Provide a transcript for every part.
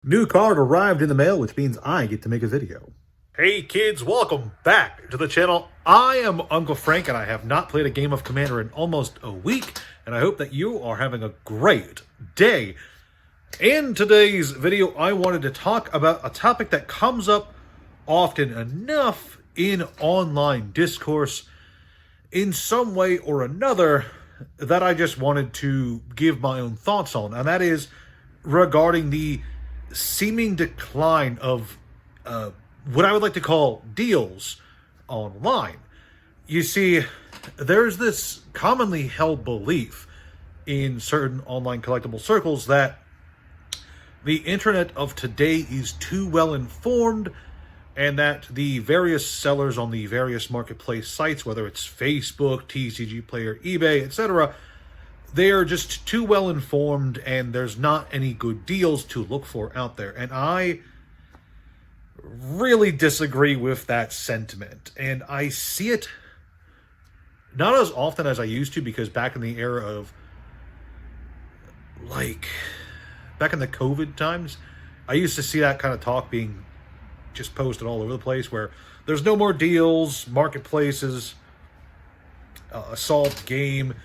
New card arrived in the mail, which means I get to make a video. Hey kids, welcome back to the channel. I am Uncle Frank, and I have not played a game of Commander in almost a week, and I hope that you are having a great day. In today's video, I wanted to talk about a topic that comes up often enough in online discourse in some way or another that I just wanted to give my own thoughts on, and that is regarding the seeming decline of what I would like to call deals online. You see, there's this commonly held belief in certain online collectible circles that the internet of today is too well informed, and that the various sellers on the various marketplace sites, whether it's Facebook, TCG Player, eBay, etc., they are just too well informed, and there's not any good deals to look for out there. And I really disagree with that sentiment. And I see it not as often as I used to, because back in the era of, back in the COVID times, I used to see that kind of talk being just posted all over the place, where there's no more deals, marketplaces, solved game.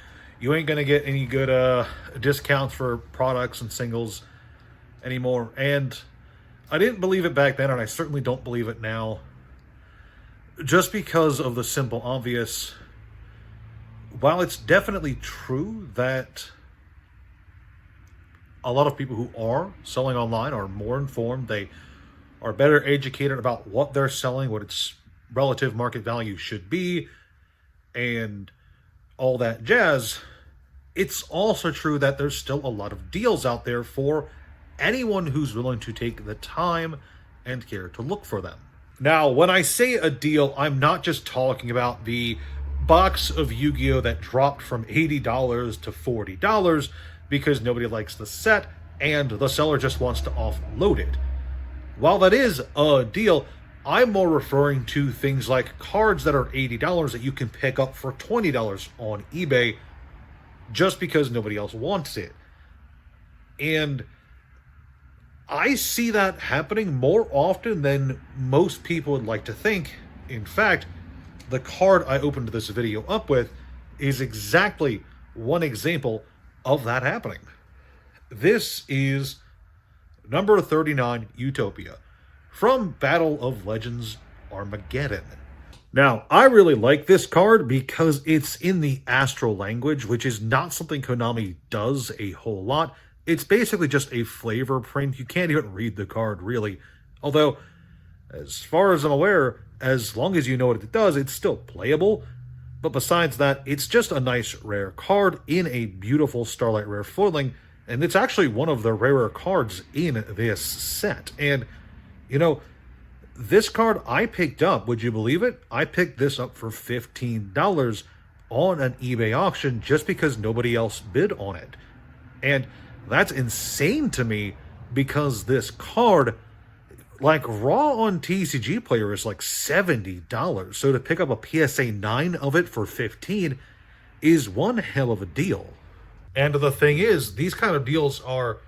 You ain't going to get any good discounts for products and singles anymore. And I didn't believe it back then, and I certainly don't believe it now. Just because of the simple obvious. While it's definitely true that a lot of people who are selling online are more informed, they are better educated about what they're selling, what its relative market value should be, and all that jazz, it's also true that there's still a lot of deals out there for anyone who's willing to take the time and care to look for them. Now, when I say a deal, I'm not just talking about the box of Yu-Gi-Oh! That dropped from $80 to $40 because nobody likes the set and the seller just wants to offload it. While that is a deal, I'm more referring to things like cards that are $80 that you can pick up for $20 on eBay just because nobody else wants it. And I see that happening more often than most people would like to think. In fact, the card I opened this video up with is exactly one example of that happening. This is number 39, Utopia, from Battle of Legends Armageddon. Now, I really like this card because it's in the Astral language, which is not something Konami does a whole lot. It's basically just a flavor print. You can't even read the card, really. Although, as far as I'm aware, as long as you know what it does, it's still playable. But besides that, it's just a nice rare card in a beautiful Starlight Rare foiling, and it's actually one of the rarer cards in this set. And, you know, this card I picked up, would you believe it? I picked this up for $15 on an eBay auction just because nobody else bid on it. And that's insane to me because this card, like raw on TCG Player, is like $70. So to pick up a PSA 9 of it for $15 is one hell of a deal. And the thing is, these kind of deals are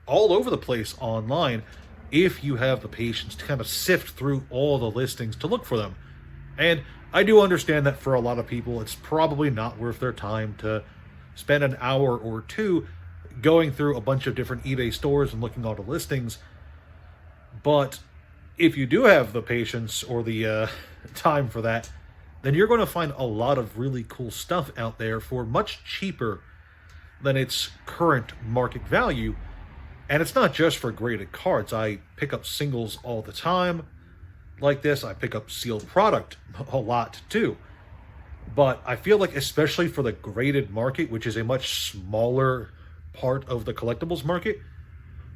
all over the place online if you have the patience to kind of sift through all the listings to look for them. And I do understand that for a lot of people, it's probably not worth their time to spend an hour or two going through a bunch of different eBay stores and looking at all the listings. But if you do have the patience or the time for that, then you're going to find a lot of really cool stuff out there for much cheaper than its current market value. And it's not just for graded cards. I pick up singles all the time like this. I pick up sealed product a lot too. But I feel like, especially for the graded market, which is a much smaller part of the collectibles market,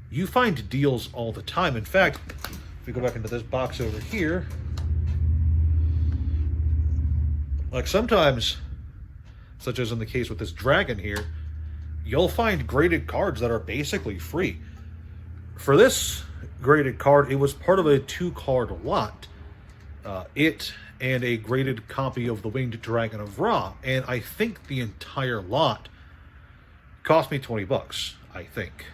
you find deals all the time. In fact, if we go back into this box over here, like sometimes, such as in the case with this dragon here, you'll find graded cards that are basically free. For this graded card, it was part of a 2-card lot. It and a graded copy of the Winged Dragon of Ra. And I think the entire lot cost me $20, I think.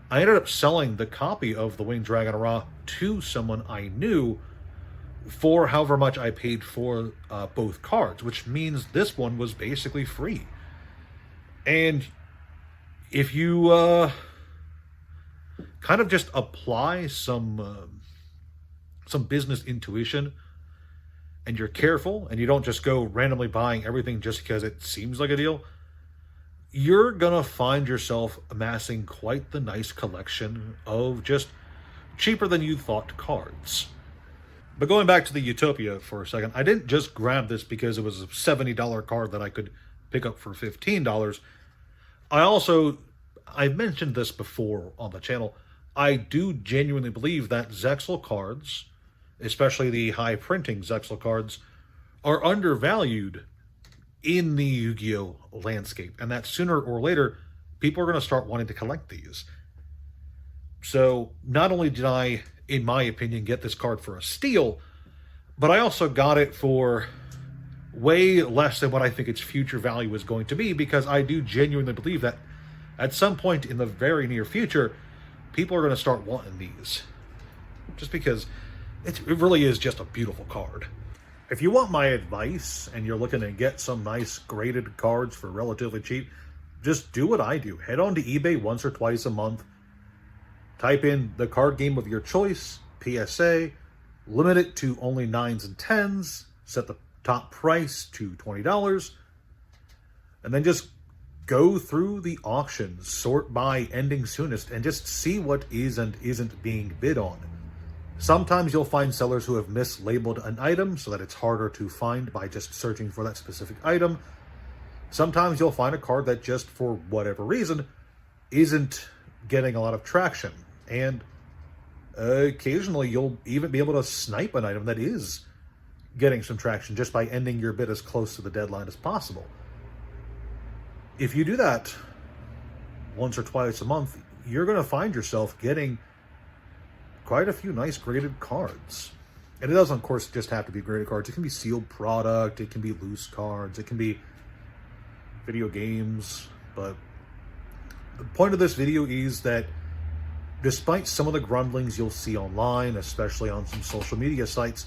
I ended up selling the copy of the Winged Dragon Ra to someone I knew for however much I paid for both cards, which means this one was basically free. And if you kind of just apply some business intuition, and you're careful, and you don't just go randomly buying everything just because it seems like a deal, you're gonna find yourself amassing quite the nice collection of just cheaper than you thought cards. But going back to the Utopia for a second, I didn't just grab this because it was a $70 card that I could pick up for $15. I've mentioned this before on the channel, I do genuinely believe that Zexal cards, especially the high printing Zexal cards, are undervalued in the Yu-Gi-Oh landscape, and that sooner or later people are going to start wanting to collect these. So not only did I, in my opinion, get this card for a steal, but I also got it for way less than what I think its future value is going to be, because I do genuinely believe that at some point in the very near future, people are going to start wanting these. Just because it really is just a beautiful card. If you want my advice and you're looking to get some nice graded cards for relatively cheap, just do what I do. Head on to eBay once or twice a month. Type in the card game of your choice, PSA, limit it to only 9s and 10s, set the top price to $20, and then just go through the auctions, sort by ending soonest, and just see what is and isn't being bid on. Sometimes you'll find sellers who have mislabeled an item so that it's harder to find by just searching for that specific item. Sometimes you'll find a card that just for whatever reason isn't getting a lot of traction. And occasionally you'll even be able to snipe an item that is getting some traction just by ending your bid as close to the deadline as possible. If you do that once or twice a month, you're going to find yourself getting quite a few nice graded cards. And it doesn't, of course, just have to be graded cards. It can be sealed product, it can be loose cards, it can be video games. But the point of this video is that despite some of the grumblings you'll see online, especially on some social media sites,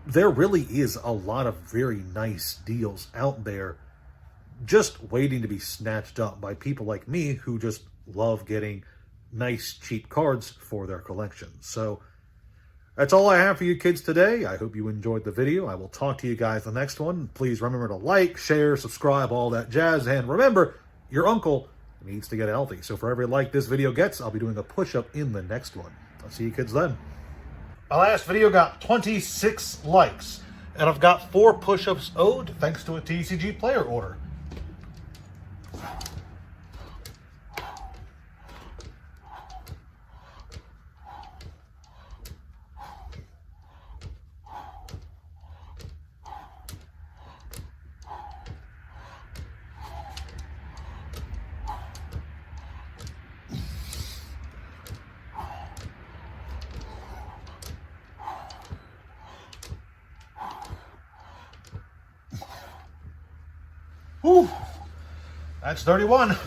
there really is a lot of very nice deals out there just waiting to be snatched up by people like me who just love getting nice, cheap cards for their collection. So that's all I have for you kids today. I hope you enjoyed the video. I will talk to you guys in the next one. Please remember to like, share, subscribe, all that jazz. And remember, your uncle needs to get healthy. So for every like this video gets, I'll be doing a push-up in the next one. I'll see you kids then. My last video got 26 likes, and I've got 4 push-ups owed thanks to a TCG player order. Whew, that's 31.